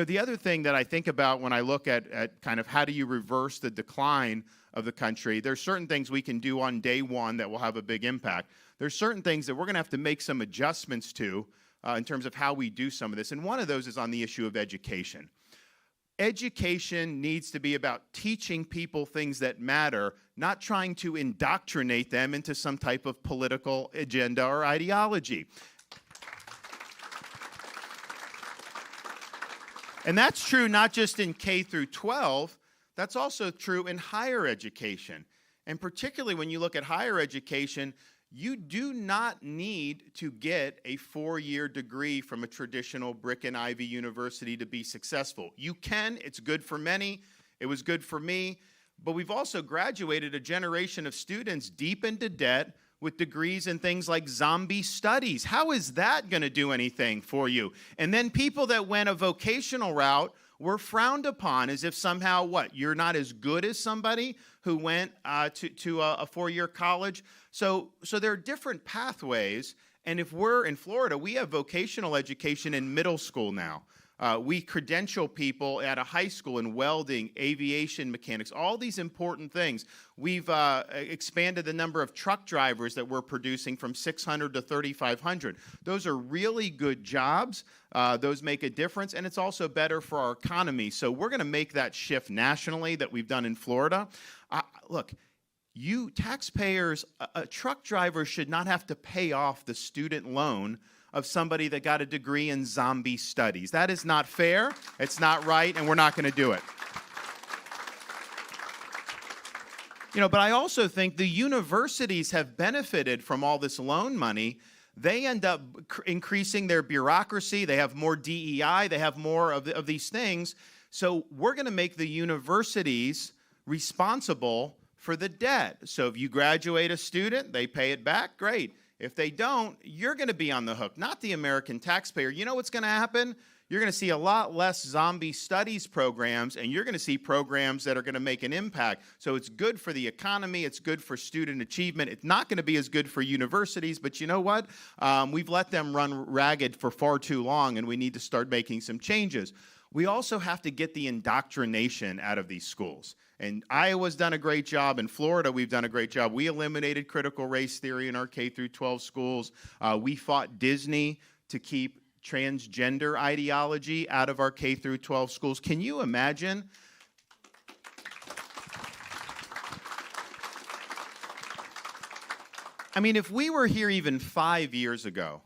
The other thing that I think about when I look at kind of how do you reverse the decline of the country, there's certain things we can do on day one that will have a big impact. There's certain things that we're going to have to make some adjustments to in terms of how we do some of this. And one of those is on the issue of education. Education needs to be about teaching people things that matter, not trying to indoctrinate them into some type of political agenda or ideology. And that's true not just in K through 12, that's also true in higher education. And particularly when you look at higher education, you do not need to get a 4-year degree from a traditional brick and ivy university to be successful. You can, it's good for many, it was good for me, but we've also graduated a generation of students deep into debt with degrees in things like zombie studies. How is that going to do anything for you? And then people that went a vocational route were frowned upon as if somehow, what, you're not as good as somebody who went to a 4-year college? So there are different pathways, and if we're in Florida, we have vocational education in middle school now. We credential people at a high school in welding, aviation mechanics, all these important things. We've expanded the number of truck drivers that we're producing from 600 to 3,500. Those are really good jobs. Those make a difference, and it's also better for our economy. So we're going to make that shift nationally that we've done in Florida. Look, you taxpayers, a truck driver should not have to pay off the student loan of somebody that got a degree in zombie studies. That is not fair, it's not right, and we're not going to do it. But I also think the universities have benefited from all this loan money. They end up increasing their bureaucracy, they have more DEI, they have more of these things. So we're going to make the universities responsible for the debt. So if you graduate a student, they pay it back, great. If they don't, you're going to be on the hook, not the American taxpayer. You know what's going to happen? You're going to see a lot less zombie studies programs, and you're going to see programs that are going to make an impact. So it's good for the economy. It's good for student achievement. It's not going to be as good for universities, but you know what? We've let them run ragged for far too long, and we need to start making some changes. We also have to get the indoctrination out of these schools. And Iowa's done a great job. In Florida, we've done a great job. We eliminated critical race theory in our K through 12 schools. We fought Disney to keep transgender ideology out of our K through 12 schools. Can you imagine? I mean, if we were here even 5 years ago,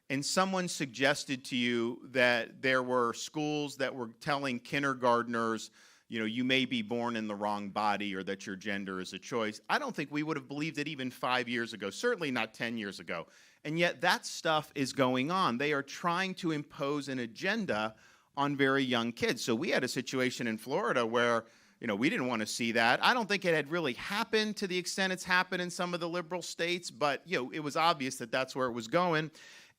and someone suggested to you that there were schools that were telling kindergartners, you may be born in the wrong body or that your gender is a choice, I don't think we would have believed it even 5 years ago, certainly not 10 years ago. And yet that stuff is going on. They are trying to impose an agenda on very young kids. So we had a situation in Florida where, we didn't want to see that. I don't think it had really happened to the extent it's happened in some of the liberal states, but, it was obvious that that's where it was going.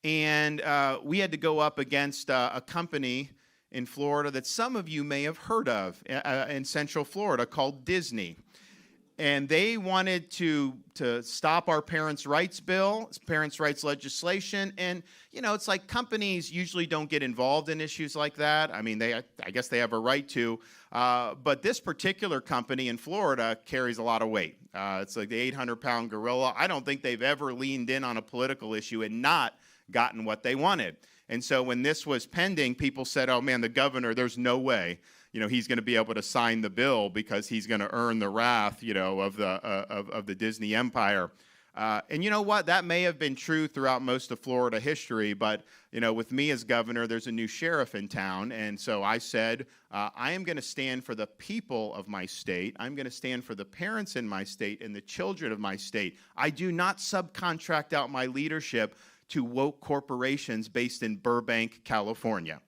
And we had to go up against a company in Florida that some of you may have heard of in Central Florida called Disney. And they wanted to stop our parents' rights bill, parents' rights legislation. And, it's like companies usually don't get involved in issues like that. I mean, I guess they have a right to. But this particular company in Florida carries a lot of weight. It's like the 800-pound gorilla. I don't think they've ever leaned in on a political issue and not gotten what they wanted. And so when this was pending, people said, oh man, the governor, there's no way, he's going to be able to sign the bill because he's going to earn the wrath, of the Disney empire. And you know what? That may have been true throughout most of Florida history, but, with me as governor, there's a new sheriff in town. And so I said, I am going to stand for the people of my state. I'm going to stand for the parents in my state and the children of my state. I do not subcontract out my leadership to woke corporations based in Burbank, California.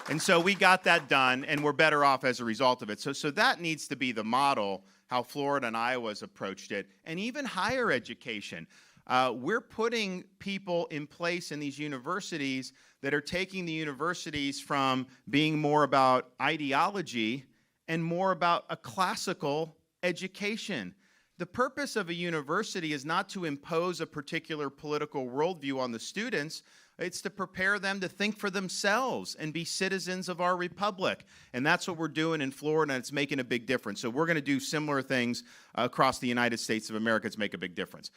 And so we got that done, and we're better off as a result of it. So that needs to be the model, how Florida and Iowa's approached it, and even higher education. We're putting people in place in these universities that are taking the universities from being more about ideology and more about a classical education. The purpose of a university is not to impose a particular political worldview on the students. It's to prepare them to think for themselves and be citizens of our republic. And that's what we're doing in Florida, and it's making a big difference. So we're going to do similar things across the United States of America to make a big difference.